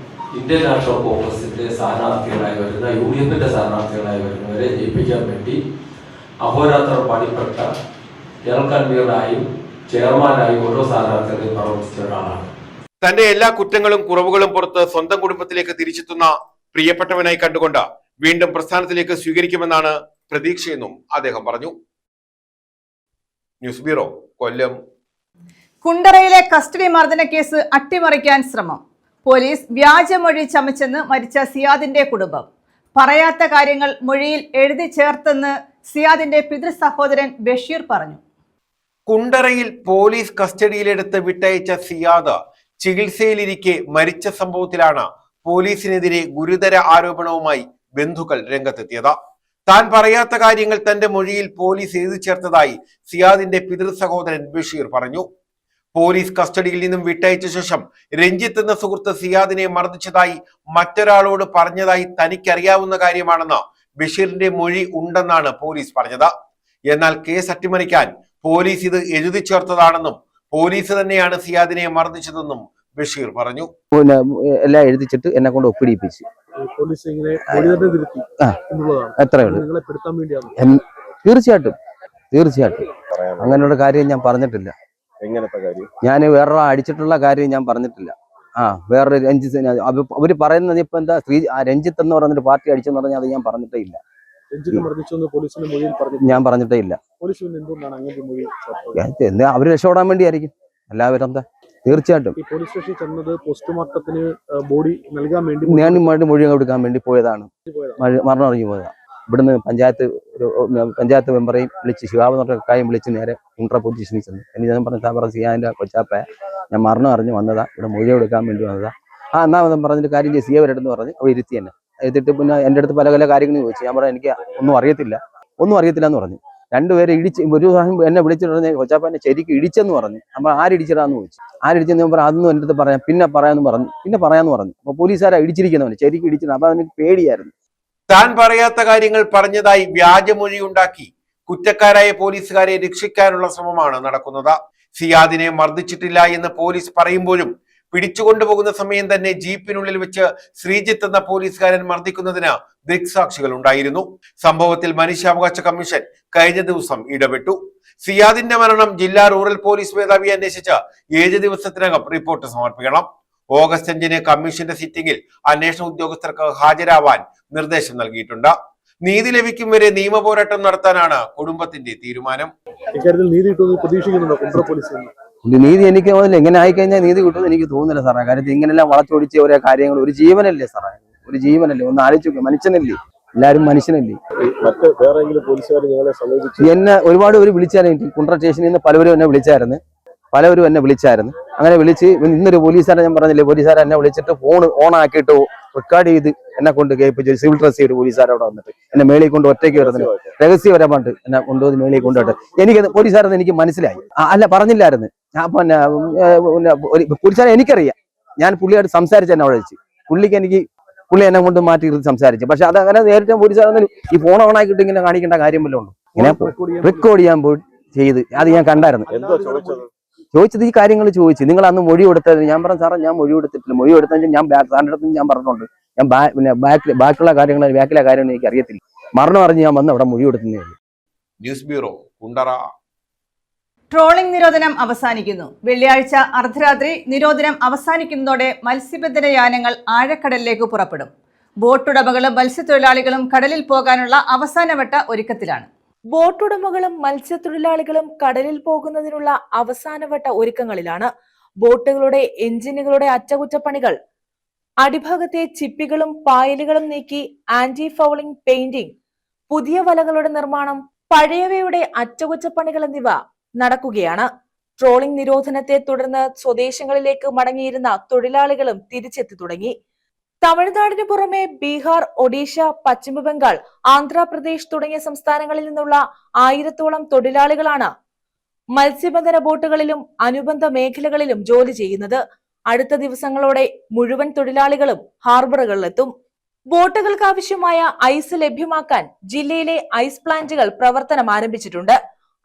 [SPEAKER 8] ഇന്ത്യൻ നാഷണൽ കോൺഗ്രസിന്റെ സ്ഥാനാർത്ഥികളായി വരുന്ന UDFന്റെ സ്ഥാനാർത്ഥികളായി വരുന്നവരെ ജയിപ്പിക്കാൻ വേണ്ടി അഹോരാത്രം പണിപ്പെട്ട ജനറൽ കൺവീനറായും ചെയർമാനായും ഓരോ സ്ഥാനാർത്ഥികളെയും പ്രവർത്തിച്ച ഒരാളാണ്.
[SPEAKER 2] തന്റെ എല്ലാ കുറ്റങ്ങളും കുറവുകളും പുറത്ത് സ്വന്തം കുടുംബത്തിലേക്ക് തിരിച്ചെത്തുന്ന പ്രിയപ്പെട്ടവനായി കണ്ടുകൊണ്ട് വീണ്ടും പ്രസ്ഥാനത്തിലേക്ക് സ്വീകരിക്കുമെന്നാണ് പ്രതീക്ഷയെന്നും അദ്ദേഹം പറഞ്ഞു. ന്യൂസ് ബ്യൂറോ, കൊല്ലം.
[SPEAKER 1] കുണ്ടറയിലെ കസ്റ്റഡി മർദ്ദന കേസ് അട്ടിമറിക്കാൻ ശ്രമം. പോലീസ് വ്യാജമൊഴി ചമച്ചെന്ന് മരിച്ച സിയാദിന്റെ കുടുംബം. പറയാത്ത കാര്യങ്ങൾ മൊഴിയിൽ എഴുതി ചേർത്തെന്ന് സിയാദിന്റെ പിതൃ സഹോദരൻ ബഷീർ പറഞ്ഞു.
[SPEAKER 2] കുണ്ടറയിൽ പോലീസ് കസ്റ്റഡിയിലെടുത്ത് വിട്ടയച്ച സിയാദ് ചികിത്സയിലിരിക്കെ മരിച്ച സംഭവത്തിലാണ് പോലീസിനെതിരെ ഗുരുതര ആരോപണവുമായി ബന്ധുക്കൾ രംഗത്തെത്തിയത്. താൻ പറയാത്ത കാര്യങ്ങൾ തന്റെ മൊഴിയിൽ പോലീസ് എഴുതി ചേർത്തതായി സിയാദിന്റെ പിതൃ സഹോദരൻ ബഷീർ പറഞ്ഞു. പോലീസ് കസ്റ്റഡിയിൽ നിന്നും വിട്ടയച്ച ശേഷം രഞ്ജിത്ത് എന്ന സുഹൃത്ത് സിയാദിനെ മർദ്ദിച്ചതായി മറ്റൊരാളോട് പറഞ്ഞതായി തനിക്കറിയാവുന്ന കാര്യമാണെന്ന് ബഷീറിന്റെ മൊഴി ഉണ്ടെന്നാണ് പോലീസ് പറഞ്ഞത്. എന്നാൽ കേസ് അട്ടിമറിക്കാൻ പോലീസ് ഇത് എഴുതി ചേർത്തതാണെന്നും പോലീസ് തന്നെയാണ് സിയാദിനെ മർദ്ദിച്ചതെന്നും ബഷീർ പറഞ്ഞു.
[SPEAKER 9] എല്ലാം എഴുതിച്ചിട്ട് എന്നെ കൊണ്ട് ഒപ്പിടിപ്പിച്ചു. തീർച്ചയായിട്ടും അങ്ങനെയുള്ള കാര്യം ഞാൻ പറഞ്ഞിട്ടില്ല. ഞാൻ വേറൊരാൾ അടിച്ചിട്ടുള്ള കാര്യം ഞാൻ പറഞ്ഞിട്ടില്ല. വേറൊരു രഞ്ജിത്ത് അവര് പറയുന്നത് ഇപ്പൊ എന്താ രഞ്ജിത്ത് എന്ന് പറഞ്ഞൊരു പാർട്ടി അടിച്ചെന്ന് പറഞ്ഞാൽ അത് ഞാൻ പറഞ്ഞിട്ടേ ഇല്ല. ഞാൻ പറഞ്ഞിട്ടേ ഇല്ല. അവര് രക്ഷപ്പെടാൻ വേണ്ടിയായിരിക്കും. എല്ലാവരും എന്താ തീർച്ചയായിട്ടും ഞാൻ മൊഴി കൊടുക്കാൻ വേണ്ടി പോയതാണ്. മരണം അറിഞ്ഞു പോയതാണ്. ഇവിടുന്ന് പഞ്ചായത്ത് മെമ്പറേയും വിളിച്ച് ശിവാബ് എന്ന് പറഞ്ഞ കാര്യം വിളിച്ച് നേരെ കുണ്ട്ര പോലീസ് സ്റ്റേഷനിൽ ചെന്നു. എനിക്ക് ഞാൻ പറഞ്ഞ സാബറ സിയാന്റെ കൊച്ചാപ്പ ഞാൻ മരണം അറിഞ്ഞ് വന്നതാ, ഇവിടെ മൊഴി കൊടുക്കാൻ വേണ്ടി വന്നതാ. എന്നാ പറഞ്ഞിട്ട് കാര്യം ചെയ്ത് സിയവരെടുത്ത് പറഞ്ഞ് അവർ ഇരുത്തി തന്നെ എത്തിയിട്ട് പിന്നെ എൻ്റെ അടുത്ത് പല പല കാര്യങ്ങളും ചോദിച്ചു. ഞാൻ പറഞ്ഞു എനിക്ക് ഒന്നും അറിയത്തില്ല എന്ന് പറഞ്ഞു. രണ്ടുപേരെ ഇടിച്ച് ഒരു പ്രാവശ്യം എന്നെ വിളിച്ചിട്ട് പറഞ്ഞ് കൊച്ചാപ്പ എന്നെ ശരിക്കും ഇടിച്ചെന്ന് പറഞ്ഞു. നമ്മൾ ആരിടിച്ചിടാന്ന് ചോദിച്ചു. ആരിടിച്ചെന്ന് ഞാൻ പറഞ്ഞു അതൊന്നും എൻ്റെ അടുത്ത് പറയാം പിന്നെ പറയാന്ന് പറഞ്ഞു. അപ്പൊ പോലീസുകാരെ ഇടിച്ചിരിക്കുന്നവന് ശരിക്കും ഇടിച്ചിരുന്നു. അപ്പൊ അവന് പേടിയായിരുന്നു.
[SPEAKER 2] താൻ പറയാത്ത കാര്യങ്ങൾ പറഞ്ഞതായി വ്യാജമൊഴി ഉണ്ടാക്കി കുറ്റക്കാരായ പോലീസുകാരെ രക്ഷിക്കാനുള്ള ശ്രമമാണ് നടക്കുന്നത്. സിയാദിനെ മർദ്ദിച്ചിട്ടില്ല എന്ന് പോലീസ് പറയുമ്പോഴും പിടിച്ചുകൊണ്ടുപോകുന്ന സമയം തന്നെ ജീപ്പിനുള്ളിൽ വെച്ച് ശ്രീജിത്ത് എന്ന പോലീസുകാരൻ മർദ്ദിക്കുന്നതിന് ദൃക്സാക്ഷികൾ ഉണ്ടായിരുന്നു. സംഭവത്തിൽ മനുഷ്യാവകാശ കമ്മീഷൻ കഴിഞ്ഞ ദിവസം ഇടപെട്ടു. സിയാദിന്റെ മരണം ജില്ലാ റൂറൽ പോലീസ് മേധാവി അന്വേഷിച്ച് 7 ദിവസത്തിനകം റിപ്പോർട്ട് സമർപ്പിക്കണം. ഓഗസ്റ്റ് 5-ന് കമ്മീഷന്റെ സിറ്റിംഗിൽ അന്വേഷണ ഉദ്യോഗസ്ഥർക്ക് ഹാജരാവാൻ നിർദ്ദേശം നൽകിയിട്ടുണ്ട്. നീതി ലഭിക്കും വരെ നിയമ പോരാട്ടം നടത്താനാണ് കുടുംബത്തിന്റെ തീരുമാനം.
[SPEAKER 9] നീതി എനിക്ക് എങ്ങനെ ആയിക്കഴിഞ്ഞാൽ നീതി കിട്ടുമെന്ന് എനിക്ക് തോന്നുന്നില്ല സാറേ. കാര്യത്തിൽ ഇങ്ങനെല്ലാം വളച്ചൊടിച്ച് ഓരോ കാര്യങ്ങൾ ഒരു ജീവനല്ലേ സാറേ, ഒരു ജീവനല്ലേ. ഒന്ന് ആലോചിച്ചു, മനുഷ്യനല്ലേ, എല്ലാവരും മനുഷ്യനല്ലേ. എന്നെ ഒരുപാട് പേര് വിളിച്ചായിരുന്നു. കുണ്ട്ര സ്റ്റേഷനിൽ നിന്ന് പലവരും എന്നെ വിളിച്ചായിരുന്നു. അങ്ങനെ വിളിച്ച് ഇന്നൊരു പോലീസുകാരെ ഞാൻ പറഞ്ഞില്ലേ, പോലീസുകാരെ എന്നെ വിളിച്ചിട്ട് ഫോൺ ഓൺ ആക്കിയിട്ട് റെക്കോർഡ് ചെയ്ത് എന്നെ കൊണ്ട് കേൾപ്പിച്ചു. സിവിൽ ഡ്രസ് ചെയ്ത് പോലീസുകാരോട് വന്നിട്ട് എന്നെ മേളിൽ കൊണ്ട് ഒറ്റയ്ക്ക് വരുന്നത് രഹസ്യപരമായിട്ട് എന്നെ കൊണ്ടുപോയി മേളിൽ കൊണ്ടുപോയിട്ട് എനിക്ക് പോലീസുകാരെന്ന് എനിക്ക് മനസ്സിലായി. അല്ല പറഞ്ഞില്ലായിരുന്നു. ഞാൻ പിന്നെ പോലീസുകാരെ എനിക്കറിയാം. ഞാൻ പുള്ളിയായിട്ട് സംസാരിച്ച് എന്നെ അവിടെ വെച്ച് പുള്ളി എന്നെ കൊണ്ട് മാറ്റി സംസാരിച്ചു. പക്ഷെ അതങ്ങനെ നേരിട്ട് പോലീസുകാരെ ഈ ഫോൺ ഓൺ ആക്കിയിട്ട് ഇങ്ങനെ കാണിക്കേണ്ട കാര്യം വല്ലതും ഉണ്ടോ? ഇങ്ങനെ റെക്കോർഡ് ചെയ്യാൻ പോയി ചെയ്ത് അത് ഞാൻ കണ്ടായിരുന്നു. ചോദിച്ചത് ഈ കാര്യങ്ങൾ ചോദിച്ചു. നിങ്ങൾ അന്ന് മൊഴി കൊടുത്തത് ഞാൻ പറഞ്ഞു സാറേ ഞാൻ മൊഴി കൊടുത്തിട്ടില്ല. മൊഴി കൊടുത്തത് ഞാൻ സാറിന്റെ അടുത്ത് ഞാൻ പറഞ്ഞിട്ടുണ്ട്. ഞാൻ പിന്നെ ബാക്കിലെ കാര്യങ്ങൾ എനിക്ക് അറിയത്തില്ല. മരണം അറിഞ്ഞ് ഞാൻ വന്ന് അവിടെ മൊഴി കൊടുക്കുന്നേ ഉള്ളൂ.
[SPEAKER 2] News bureau, Kundara.
[SPEAKER 1] ട്രോളിംഗ് നിരോധനം അവസാനിക്കുന്നു. വെള്ളിയാഴ്ച അർദ്ധരാത്രി നിരോധനം അവസാനിക്കുന്നതോടെ മത്സ്യബന്ധന യാനങ്ങൾ ആഴക്കടലിലേക്ക് പുറപ്പെടും. ബോട്ടുടമകളും മത്സ്യത്തൊഴിലാളികളും കടലിൽ പോകാനുള്ള അവസാനവട്ട ഒരുക്കത്തിലാണ്.
[SPEAKER 3] ബോട്ടുടമകളും മത്സ്യത്തൊഴിലാളികളും കടലിൽ പോകുന്നതിനുള്ള അവസാനവട്ട ഒരുക്കങ്ങളിലാണ്. ബോട്ടുകളുടെ എഞ്ചിനുകളുടെ അറ്റകുറ്റപ്പണികൾ, അടിഭാഗത്തെ ചിപ്പികളും പായലുകളും നീക്കി ആന്റി ഫൗളിംഗ് പെയിന്റിംഗ്, പുതിയ വലകളുടെ നിർമ്മാണം, പഴയവയുടെ അറ്റകുറ്റപ്പണികൾ എന്നിവ നടക്കുകയാണ്. ട്രോളിംഗ് നിരോധനത്തെ തുടർന്ന് സ്വദേശങ്ങളിലേക്ക് മടങ്ങിയിരുന്ന തൊഴിലാളികളും തിരിച്ചെത്തി തുടങ്ങി. തമിഴ്നാടിന് പുറമെ ബീഹാർ, ഒഡീഷ, പശ്ചിമബംഗാൾ, ആന്ധ്രാപ്രദേശ് തുടങ്ങിയ സംസ്ഥാനങ്ങളിൽ നിന്നുള്ള 1000-ഓളം തൊഴിലാളികളാണ് മത്സ്യബന്ധന ബോട്ടുകളിലും അനുബന്ധ മേഖലകളിലും ജോലി ചെയ്യുന്നത്. അടുത്ത ദിവസങ്ങളോടെ മുഴുവൻ തൊഴിലാളികളും ഹാർബറുകളിലെത്തും. ബോട്ടുകൾക്ക് ആവശ്യമായ ഐസ് ലഭ്യമാക്കാൻ ജില്ലയിലെ ഐസ് പ്ലാന്റുകൾ പ്രവർത്തനം ആരംഭിച്ചിട്ടുണ്ട്.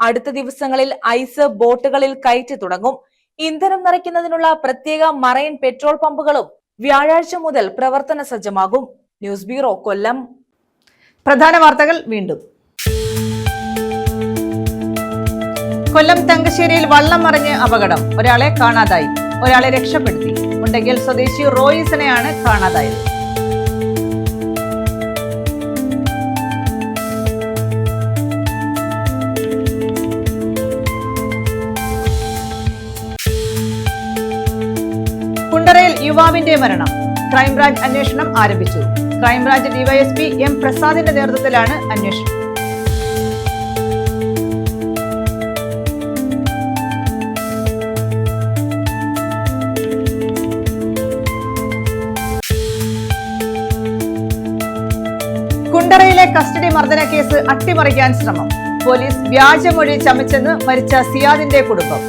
[SPEAKER 3] അടുത്ത ദിവസങ്ങളിൽ ഐസ് ബോട്ടുകളിൽ കയറ്റി തുടങ്ങും. ഇന്ധനം നിറയ്ക്കുന്നതിനുള്ള പ്രത്യേക മറൈൻ പെട്രോൾ പമ്പുകളും വ്യാഴാഴ്ച മുതൽ പ്രവർത്തന സജ്ജമാകും. ന്യൂസ് ബ്യൂറോ, കൊല്ലം.
[SPEAKER 1] പ്രധാന വാർത്തകൾ വീണ്ടും. കൊല്ലം തങ്കശ്ശേരിയിൽ വള്ളം മറിഞ്ഞ് അപകടം. ഒരാളെ കാണാതായി, ഒരാളെ രക്ഷപ്പെടുത്തി. മുണ്ടയ്ക്കൽ സ്വദേശി റോയിസിനെയാണ് കാണാതായത്. കുണ്ടറയിൽ യുവാവിന്റെ മരണം. ക്രൈംബ്രാഞ്ച് അന്വേഷണം ആരംഭിച്ചു. ക്രൈംബ്രാഞ്ച് ഡിവൈഎസ്പി എം പ്രസാദിന്റെ നേതൃത്വത്തിലാണ് അന്വേഷണം. കുണ്ടറയിലെ കസ്റ്റഡി മർദ്ദന കേസ് അട്ടിമറിക്കാൻ ശ്രമം. പോലീസ് വ്യാജമൊഴി ചമച്ചെന്ന് മരിച്ച സിയാദിന്റെ കുടുംബം.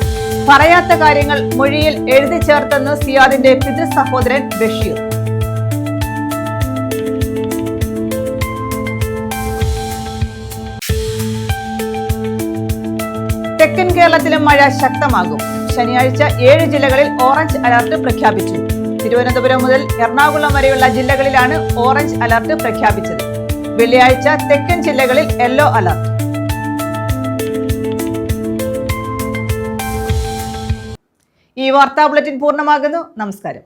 [SPEAKER 1] പറയാത്ത കാര്യങ്ങൾ മൊഴിയിൽ എഴുതി ചേർത്തെന്ന് സിയാദിന്റെ പിതൃ സഹോദരൻ ബഷീർ. തെക്കൻ കേരളത്തിലും മഴ ശക്തമാകും. ശനിയാഴ്ച 7 ജില്ലകളിൽ ഓറഞ്ച് അലർട്ട് പ്രഖ്യാപിച്ചു. തിരുവനന്തപുരം മുതൽ എറണാകുളം വരെയുള്ള ജില്ലകളിലാണ് ഓറഞ്ച് അലർട്ട് പ്രഖ്യാപിച്ചത്. വെള്ളിയാഴ്ച തെക്കൻ ജില്ലകളിൽ യെല്ലോ അലർട്ട്. ഈ വാർത്താ ബുള്ളറ്റിൻ പൂർണ്ണമാകുന്നു. നമസ്കാരം.